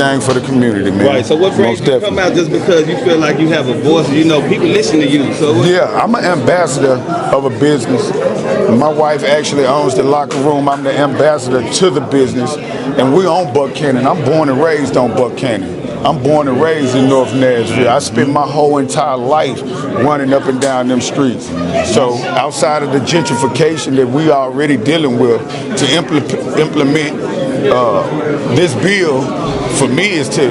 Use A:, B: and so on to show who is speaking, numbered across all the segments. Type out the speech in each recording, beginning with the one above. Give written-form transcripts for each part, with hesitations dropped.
A: anything for the community, man.
B: Right. So what brings you to come out just because you feel like you have a voice? You know, people listen to you. So
A: yeah, I'm an ambassador of a business. My wife actually owns the locker room. I'm the ambassador to the business, and we own Buchanan. I'm born and raised on Buchanan. I'm born and raised in North Nashville. I spent my whole entire life running up and down them streets. So outside of the gentrification that we are already dealing with, to implement this bill, for me is to,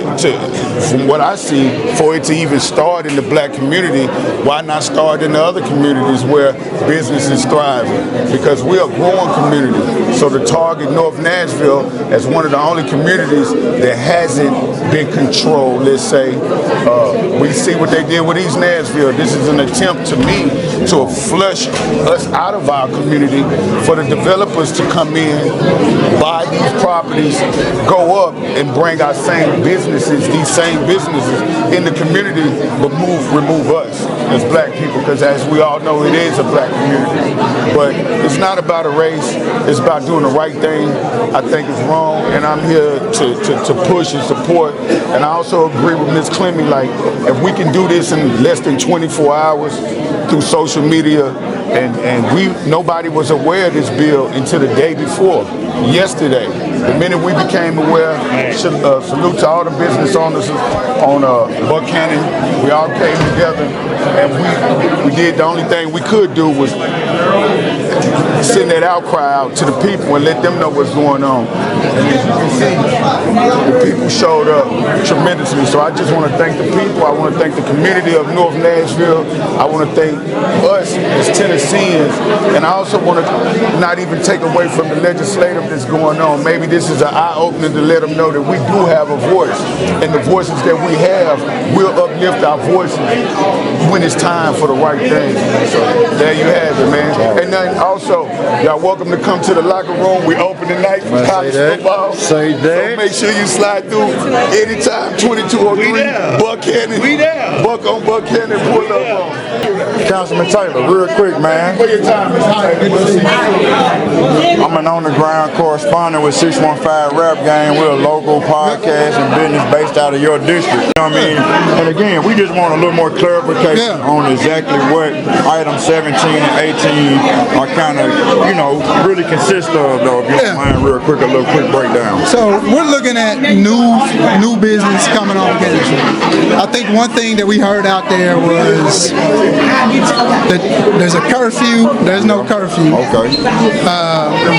A: from what I see, for it to even start in the black community, why not start in the other communities where business is thriving? Because we're a growing community. So to target North Nashville as one of the only communities that hasn't been controlled, let's say, we see what they did with East Nashville. This is an attempt to me to flush us out of our community for the developers to come in, buy these properties, go up and bring our same businesses, these same businesses in the community, but remove us as black people, because as we all know, it is a black community. But it's not about a race, it's about doing the right thing. I think it's wrong, and I'm here to push and support. And I also agree with Ms. Clemmy, like, if we can do this in less than 24 hours through social media, and nobody was aware of this bill until the day before, yesterday. The minute we became aware, salute to all the business owners on Buchanan. We all came together, and we did the only thing we could do was send that outcry out to the people and let them know what's going on. And as you can see, the people showed up tremendously. So I just want to thank the people. I want to thank the community of North Nashville. I want to thank us as Tennesseans. And I also want to not even take away from the legislative that's going on. Maybe this is an eye-opener to let them know that we do have a voice. And the voices that we have will uplift our voices when it's time for the right thing. So there you have it, man. And then also, y'all welcome to come to the locker room. We open tonight for college football.
C: Say that.
A: So make sure you slide through anytime. 2203 Buchanan.
B: We there.
A: Buck on Buchanan. Pull up on.
C: Councilman Taylor, real quick, man.
A: For your time, Ms. Hyde. Good to see you.
C: I'm an on-the-ground correspondent with 615 Rap Game. We're a local podcast and business based out of your district. You know what I mean? And again, we just want a little more clarification on exactly what items 17 and 18 are kind of, you know, really consist of, though. If you don't mind, real quick, a little quick breakdown.
D: So we're looking at new business coming on campus. I think one thing that we heard out there was that there's a curfew. There's no curfew.
C: Okay.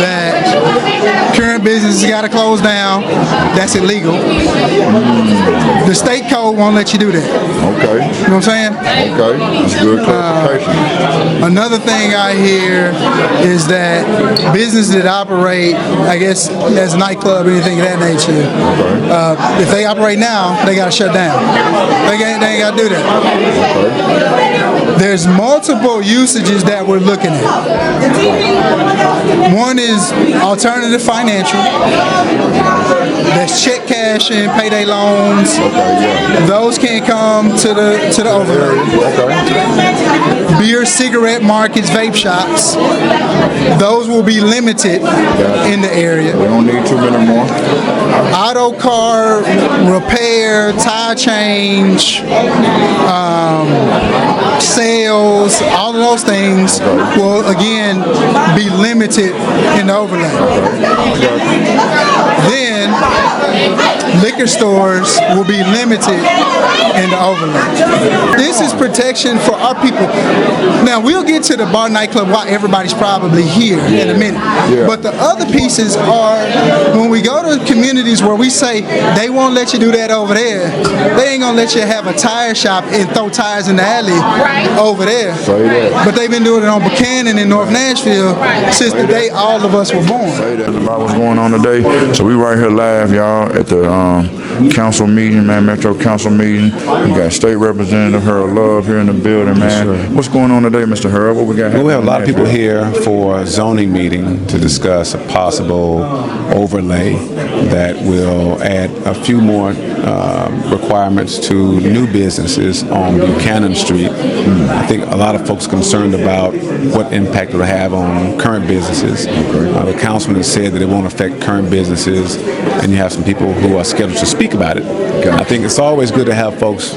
D: That current businesses got to close down. That's illegal. The state code won't let you do that.
C: Okay.
D: You know what I'm saying?
C: Okay. That's good clarification.
D: Another thing I hear is that businesses that operate, I guess, as a nightclub or anything of that nature, if they operate now, they got to shut down. They ain't got to do that.
C: Okay.
D: There's multiple usages that we're looking at. One is alternative financial. There's check cashing, payday loans. Those can't come to the overlay. Beer, cigarette markets, vape shops. Those will be limited in the area.
C: We don't need too many more.
D: Auto car repair, tire change, sales, all of those things will again be limited in the overlay. Then liquor stores will be limited in the overlay. This is protection for our people. Now we'll get to the bar nightclub while everybody's probably here in a minute. But the other pieces are when we go to communities where we say they won't let you do that over there, they ain't gonna let you have a tire shop and throw tires in the alley over there. But they've been doing it on Buchanan in North Nashville since the day all of us were born.
C: About what's going on today. So we right here live, y'all, at the council meeting, man, Metro Council meeting. We got State Representative Harold Love here in the building, man. What's going on today, Mr. Harold? What we got?
E: Well, we have a lot of people here for a zoning meeting to discuss a possible overlay that will add a few more requirements to new businesses on Buchanan Street. I think a lot of folks are concerned about what impact it will have on current businesses. The councilman has said that it won't affect current businesses, and you have some people who are scheduled to speak about it. I think it's always good to have folks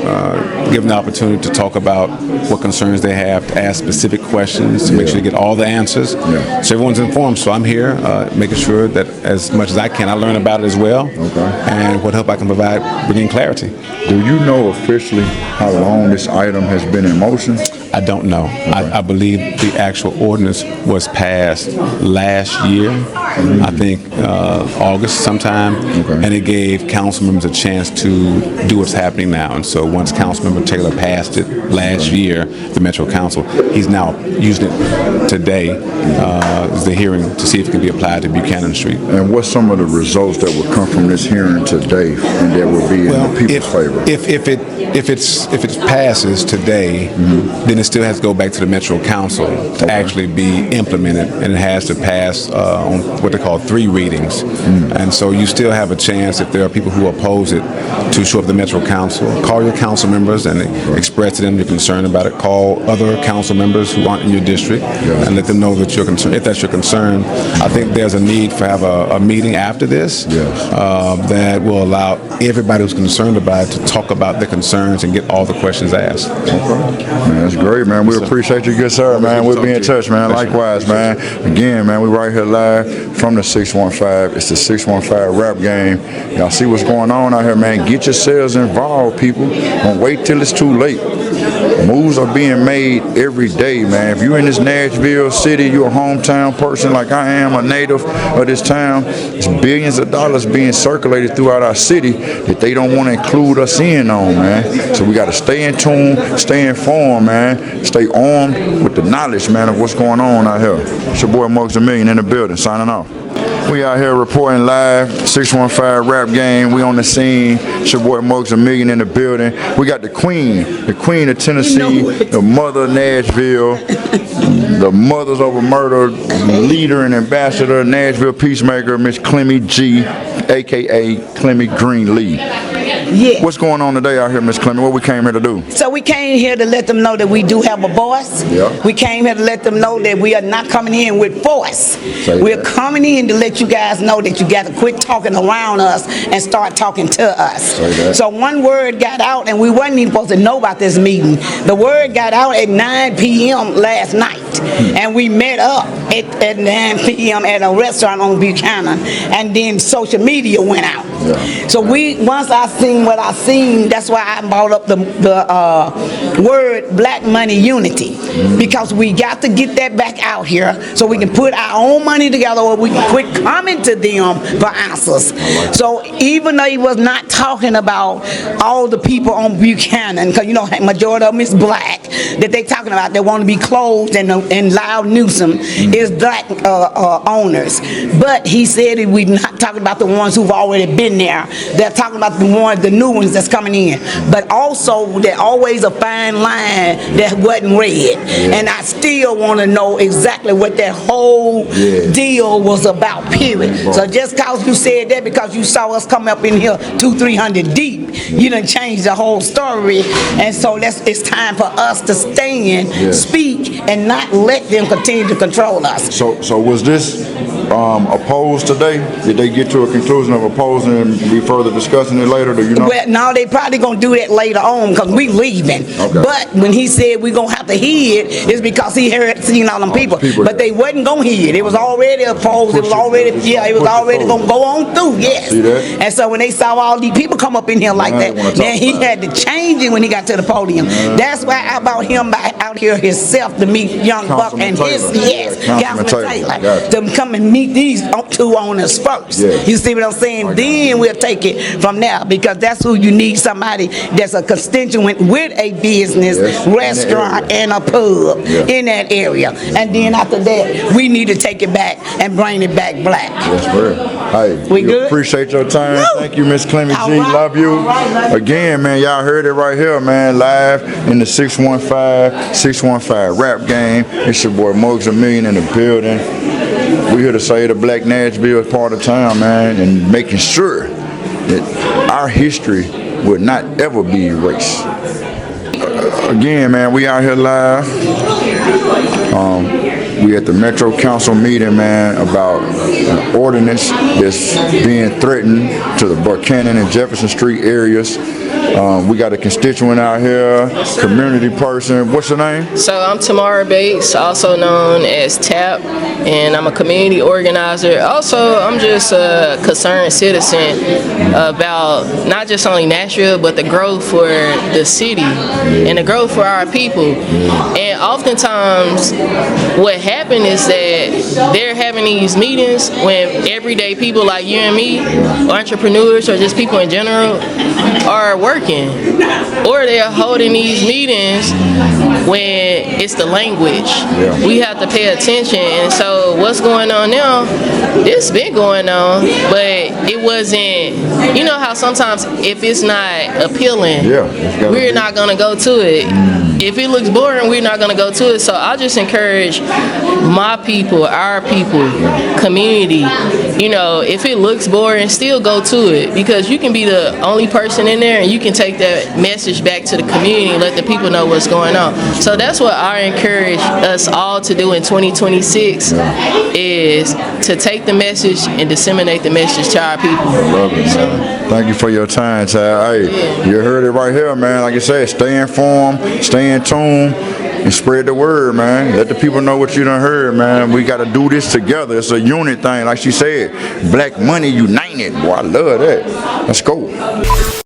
E: given the opportunity to talk about what concerns they have, to ask specific questions, to make sure they get all the answers, so everyone's informed. So I'm here making sure that as much as I can, I learn about it as well, and what help I can provide, bringing clarity.
C: Do you know officially how long this item has been in motion?
E: I don't know. I believe the actual ordinance was passed last year, I think August sometime, and it gave council members a chance to do what's happening now. And so once Councilmember Taylor passed it last year, the Metro Council, he's now using it today as the hearing to see if it can be applied to Buchanan Street.
C: And what's some of the results that will come from this hearing today and that will be in the people's favor?
E: If it passes today, then it still has to go back to the Metro Council to actually be implemented, and it has to pass on what they call 3 readings. And so you still have a chance, if there are people who oppose it, to show up at the Metro Council. Call your council members and express to them your concern about it. Call other council members who aren't in your district and let them know that you're concerned. If that's your concern, I think there's a need for have a meeting after this that will allow everybody who's concerned about it to talk about their concerns and get all the questions asked.
C: Man, that's great, man. We appreciate you, good sir, man. We'll be in touch, man. Likewise, man. Again, man, we right here live from the 615. It's the 615 rap game. Y'all see what's going on out here, man. Get yourselves involved, people. Don't wait till it's too late. Moves are being made every day, man. If you're in this Nashville city, you're a hometown person like I am, a native of this town, it's billions of dollars being circulated throughout our city that they don't want to include us in on, man. So we got to stay in tune, stay informed, man. Stay armed with the knowledge, man, of what's going on out here. It's your boy Mugs a Million in the building, signing off. We out here reporting live, 615 rap game. We on the scene. It's your boy Mugs a Million in the building. We got the Queen of Tennessee, the mother of Nashville, the Mothers Over Murder leader and ambassador of Nashville Peacemaker, Miss Clemmy G, aka Clemmy Green Lee.
F: Yeah.
C: What's going on today out here, Miss Clemmy? What we came here to do?
F: So we came here to let them know that we do have a voice.
C: Yeah.
F: We came here to let them know that we are not coming in with force. We're coming in to let you guys know that you got to quit talking around us and start talking to us. So one word got out, and we wasn't even supposed to know about this meeting. The word got out at 9 p.m. last night, and we met up at 9 p.m. at a restaurant on Buchanan, and then social media went out. So once I seen what I seen, that's why I brought up the word Black Money Unity, because we got to get that back out here so we can put our own money together, or we can quit coming to them for answers. So even though he was not talking about all the people on Buchanan, because you know majority of them is black, that they talking about, they want to be closed, and Loud Newsom is black owners. But he said that we're not talking about the ones who've already been there. They're talking about the new ones that's coming in. But also, there's always a fine line that wasn't read. And I still want to know exactly what that whole deal was about, period. So just because you said that, because you saw us come up in here 200-300 deep, you done changed the whole story. And so it's time for us to stand, speak, and not let them continue to control us.
C: So was this opposed today? Did they get to a conclusion of opposing and be further discussing it later? Do you know?
F: Well, no, they probably gonna do that later on because we leaving. But when he said we gonna have to hear it, it's because he seen all them people. But they wasn't gonna hear it. It was already opposed. It was already gonna go on through. Yes.
C: See that?
F: And so when they saw all these people come up in here like that, then he had to change it when he got to the podium. That's why I brought him out here himself to meet Young Buck and Councilman Taylor, to come and meet these two owners first. You see what I'm saying? Then we'll take it from there, because that's who you need, somebody that's a constituent with a business, restaurant, and a pub in that area. And then after that, we need to take it back and bring it back black.
C: Hey, we good? Appreciate your time. Woo! Thank you, Miss Clemmy G. Love you. Again, man, y'all heard it right here, man, live in the 615 rap game. It's your boy Mugs a Million in the building. We here to say the Black Nashville is part of town, man, and making sure that our history would not ever be erased. Again, man, we out here live. We at the Metro Council meeting, man, about an ordinance that's being threatened to the Buchanan and Jefferson Street areas. We got a constituent out here, community person. What's your name?
G: So I'm Tamara Bates, also known as TAP, and I'm a community organizer. Also, I'm just a concerned citizen about not just only Nashville, but the growth for the city and the growth for our people. And oftentimes, what happened is that they're having these meetings when everyday people like you and me, entrepreneurs or just people in general, are working. Or they're holding these meetings when it's the language. Yeah. We have to pay attention. And so what's going on now, it's been going on, but it wasn't, you know how sometimes if it's not appealing, we're not going to go to it. If it looks boring, we're not going to go to it. So I just encourage my people, our people, community, you know, if it looks boring, still go to it, because you can be the only person in there and you can take that message back to the community and let the people know what's going on. So that's what I encourage us all to do in 2026, is to take the message and disseminate the message to our people.
C: I love it, man. Thank you for your time, Ty. Hey, you heard it right here, man. Like I said, stay informed, stay in tune, and spread the word, man. Let the people know what you done heard, man. We got to do this together. It's a unit thing, like she said. Black money united. Boy, I love that. Let's go.